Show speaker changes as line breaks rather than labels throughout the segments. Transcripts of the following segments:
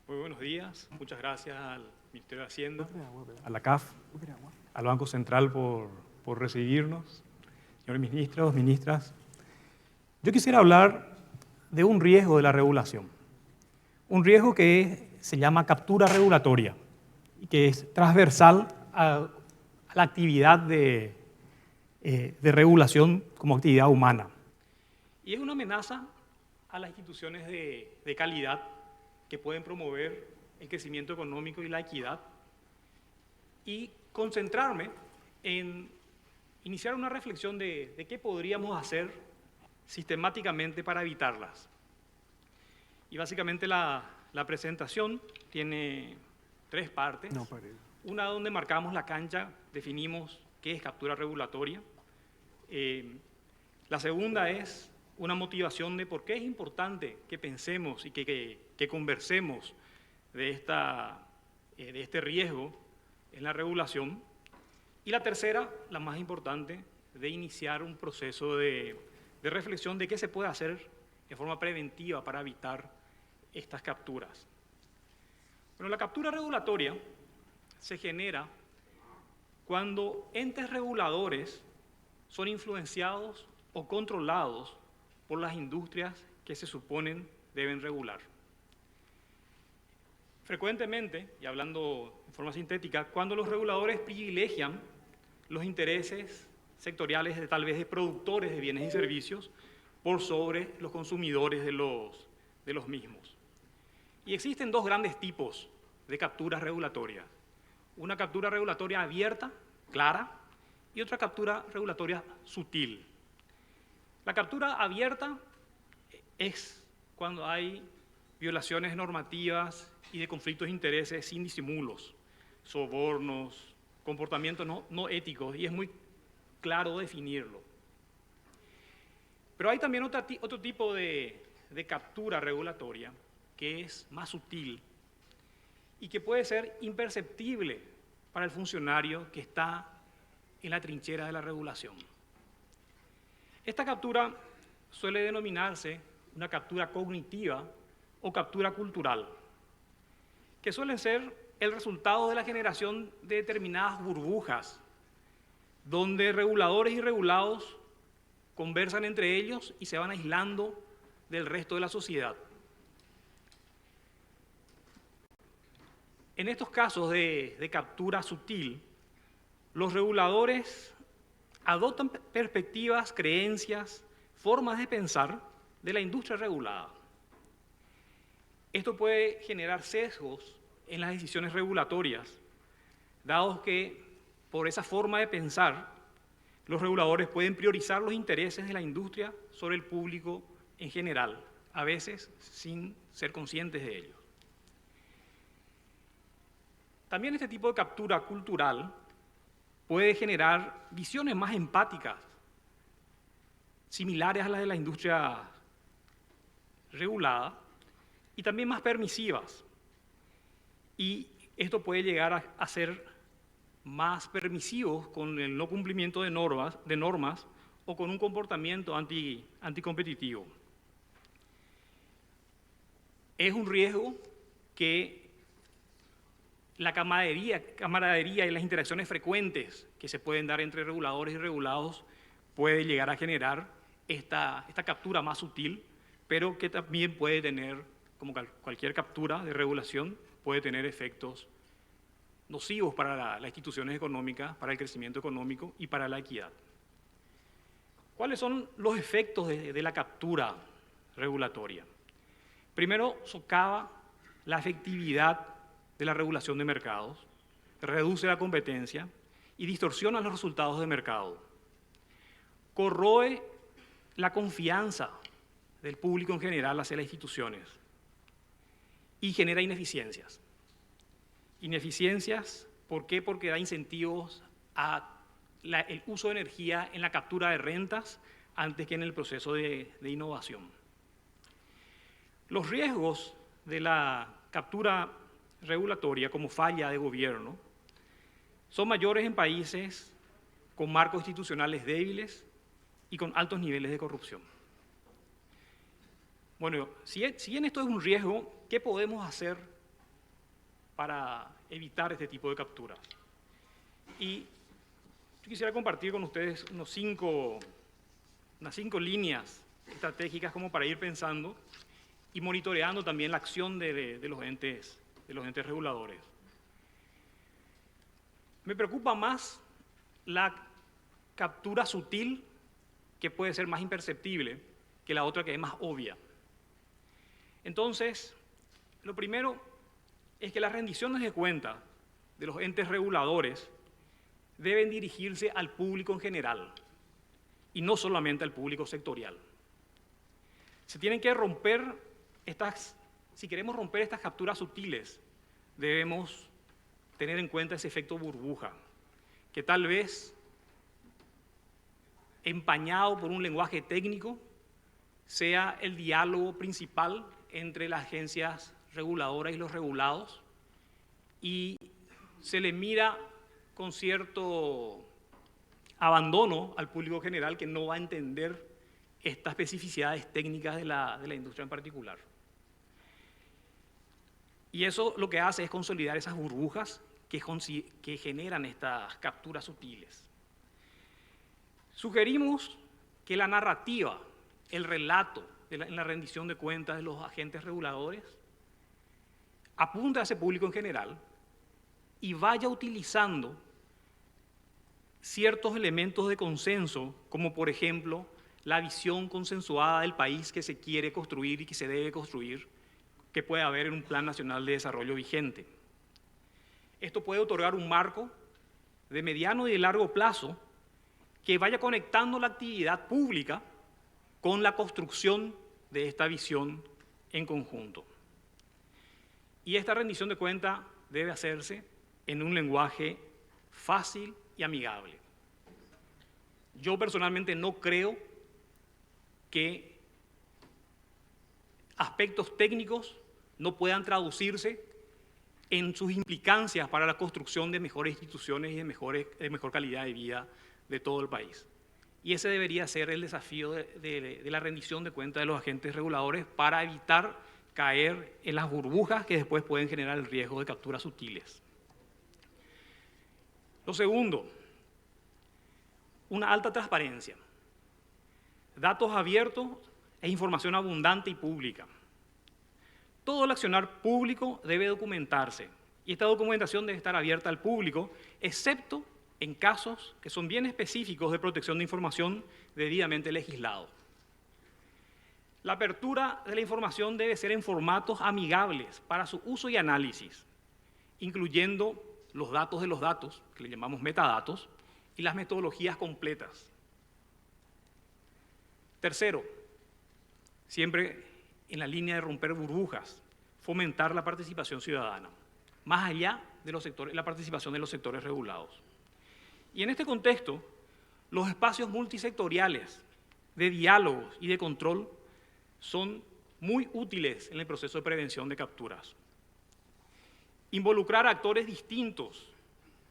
Muy buenos días. Muchas gracias al Ministerio de Hacienda, a la CAF, al Banco Central por recibirnos. Señores ministros, ministras, yo quisiera hablar de un riesgo de la regulación. Un riesgo que se llama captura regulatoria y que es transversal a la actividad de regulación como actividad humana. Y es una amenaza a las instituciones de calidad que pueden promover el crecimiento económico y la equidad, y concentrarme en iniciar una reflexión de qué podríamos hacer sistemáticamente para evitarlas. Y básicamente la presentación tiene tres partes. Una donde marcamos la cancha, definimos qué es captura regulatoria. La segunda es una motivación de por qué es importante que pensemos y que conversemos de este riesgo en la regulación. Y la tercera, la más importante, de iniciar un proceso de reflexión de qué se puede hacer de forma preventiva para evitar estas capturas. Bueno, la captura regulatoria se genera cuando entes reguladores son influenciados o controlados por las industrias que se suponen deben regular. Frecuentemente, y hablando de forma sintética, cuando los reguladores privilegian los intereses sectoriales de tal vez de productores de bienes y servicios por sobre los consumidores de los mismos. Y existen dos grandes tipos de capturas regulatorias. Una captura regulatoria abierta, clara, y otra captura regulatoria sutil. La captura abierta es cuando hay violaciones normativas y de conflictos de intereses sin disimulos, sobornos, comportamientos no éticos, y es muy claro definirlo. Pero hay también otro tipo de captura regulatoria que es más sutil y que puede ser imperceptible para el funcionario que está en la trinchera de la regulación. Esta captura suele denominarse una captura cognitiva o captura cultural, que suelen ser el resultado de la generación de determinadas burbujas, donde reguladores y regulados conversan entre ellos y se van aislando del resto de la sociedad. En estos casos de captura sutil, los reguladores adoptan perspectivas, creencias, formas de pensar de la industria regulada. Esto puede generar sesgos en las decisiones regulatorias, dado que por esa forma de pensar, los reguladores pueden priorizar los intereses de la industria sobre el público en general, a veces sin ser conscientes de ello. También este tipo de captura cultural puede generar visiones más empáticas, similares a las de la industria regulada, y también más permisivas. Y esto puede llegar a ser más permisivos con el no cumplimiento de normas o con un comportamiento anticompetitivo. Es un riesgo que la camaradería y las interacciones frecuentes que se pueden dar entre reguladores y regulados puede llegar a generar esta captura más sutil, pero que también puede tener, como cualquier captura de regulación, puede tener efectos nocivos para las instituciones económicas, para el crecimiento económico y para la equidad. ¿Cuáles son los efectos de la captura regulatoria? Primero, socava la efectividad de la regulación de mercados, reduce la competencia y distorsiona los resultados de mercado. Corroe la confianza del público en general hacia las instituciones y genera ineficiencias. Ineficiencias, ¿por qué? Porque da incentivos al uso de energía en la captura de rentas antes que en el proceso de innovación. Los riesgos de la captura regulatoria como falla de gobierno son mayores en países con marcos institucionales débiles y con altos niveles de corrupción. Bueno, si bien esto es un riesgo, ¿qué podemos hacer para evitar este tipo de capturas. Y yo quisiera compartir con ustedes unas cinco líneas estratégicas como para ir pensando y monitoreando también la acción de los entes reguladores. Me preocupa más la captura sutil, que puede ser más imperceptible, que la otra que es más obvia. Entonces, lo primero es que las rendiciones de cuentas de los entes reguladores deben dirigirse al público en general y no solamente al público sectorial. Se tienen que romper si queremos romper estas capturas sutiles, debemos tener en cuenta ese efecto burbuja, que tal vez, empañado por un lenguaje técnico, sea el diálogo principal entre las agencias reguladoras y los regulados, y se le mira con cierto abandono al público general que no va a entender estas especificidades técnicas de la industria en particular. Y eso lo que hace es consolidar esas burbujas que generan estas capturas sutiles. Sugerimos que la narrativa, el relato en la rendición de cuentas de los agentes reguladores apunte a ese público en general y vaya utilizando ciertos elementos de consenso, como por ejemplo la visión consensuada del país que se quiere construir y que se debe construir, que puede haber en un Plan Nacional de Desarrollo vigente. Esto puede otorgar un marco de mediano y de largo plazo que vaya conectando la actividad pública con la construcción de esta visión en conjunto. Y esta rendición de cuentas debe hacerse en un lenguaje fácil y amigable. Yo personalmente no creo que aspectos técnicos no puedan traducirse en sus implicancias para la construcción de mejores instituciones y de mejor calidad de vida de todo el país. Y ese debería ser el desafío de la rendición de cuentas de los agentes reguladores para evitar caer en las burbujas que después pueden generar el riesgo de capturas sutiles. Lo segundo, una alta transparencia, datos abiertos e información abundante y pública. Todo el accionar público debe documentarse y esta documentación debe estar abierta al público, excepto en casos que son bien específicos de protección de información debidamente legislados. La apertura de la información debe ser en formatos amigables para su uso y análisis, incluyendo los datos de los datos, que le llamamos metadatos, y las metodologías completas. Tercero, siempre en la línea de romper burbujas, fomentar la participación ciudadana, más allá de la participación de los sectores regulados. Y en este contexto, los espacios multisectoriales de diálogos y de control son muy útiles en el proceso de prevención de capturas. Involucrar a actores distintos,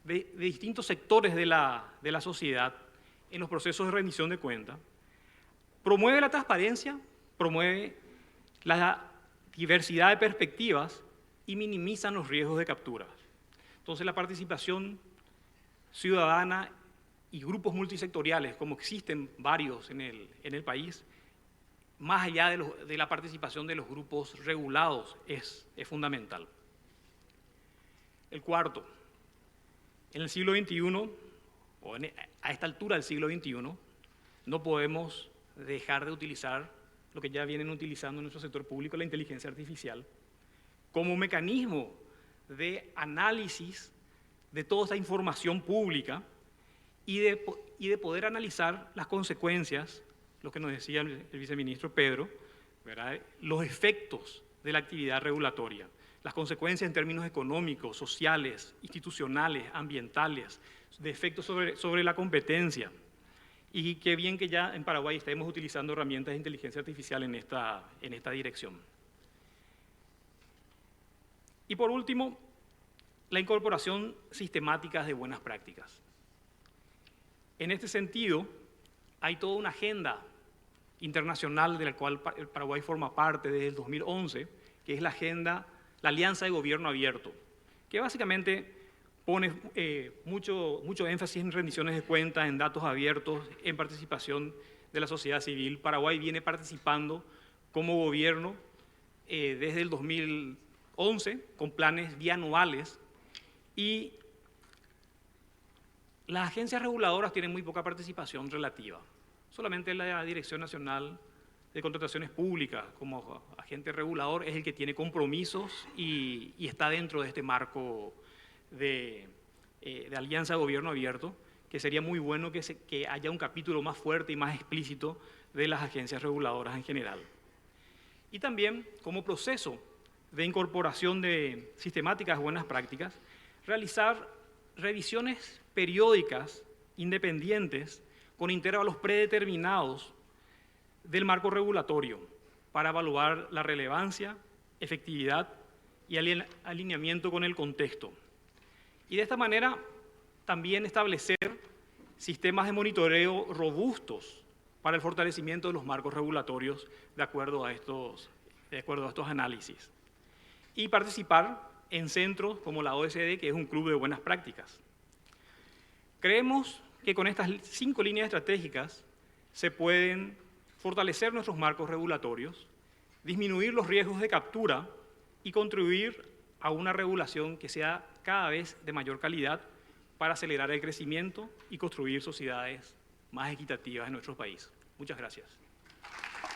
de distintos sectores de la sociedad en los procesos de rendición de cuentas, promueve la transparencia, promueve la diversidad de perspectivas y minimizan los riesgos de capturas. Entonces, la participación ciudadana y grupos multisectoriales, como existen varios en el país, más allá de la participación de los grupos regulados, es fundamental. El cuarto, en el siglo XXI, o a esta altura del siglo XXI, no podemos dejar de utilizar lo que ya vienen utilizando en nuestro sector público, la inteligencia artificial, como mecanismo de análisis de toda esta información pública y de poder analizar las consecuencias, lo que nos decía el viceministro Pedro, ¿verdad?, los efectos de la actividad regulatoria, las consecuencias en términos económicos, sociales, institucionales, ambientales, de efectos sobre la competencia. Y qué bien que ya en Paraguay estemos utilizando herramientas de inteligencia artificial en esta dirección. Y por último, la incorporación sistemática de buenas prácticas. En este sentido, hay toda una agenda internacional de la cual el Paraguay forma parte desde el 2011, que es la Alianza de Gobierno Abierto, que básicamente pone mucho énfasis en rendiciones de cuentas, en datos abiertos, en participación de la sociedad civil. Paraguay viene participando como gobierno desde el 2011 con planes bianuales, y las agencias reguladoras tienen muy poca participación relativa. Solamente la Dirección Nacional de Contrataciones Públicas, como agente regulador, es el que tiene compromisos y está dentro de este marco de alianza de gobierno abierto, que sería muy bueno que haya un capítulo más fuerte y más explícito de las agencias reguladoras en general. Y también, como proceso de incorporación de sistemáticas buenas prácticas, realizar revisiones periódicas independientes con intervalos predeterminados del marco regulatorio para evaluar la relevancia, efectividad y alineamiento con el contexto. Y de esta manera también establecer sistemas de monitoreo robustos para el fortalecimiento de los marcos regulatorios de acuerdo a estos análisis. Y participar en centros como la OECD, que es un club de buenas prácticas. Creemos que con estas 5 líneas estratégicas se pueden fortalecer nuestros marcos regulatorios, disminuir los riesgos de captura y contribuir a una regulación que sea cada vez de mayor calidad para acelerar el crecimiento y construir sociedades más equitativas en nuestro país. Muchas gracias.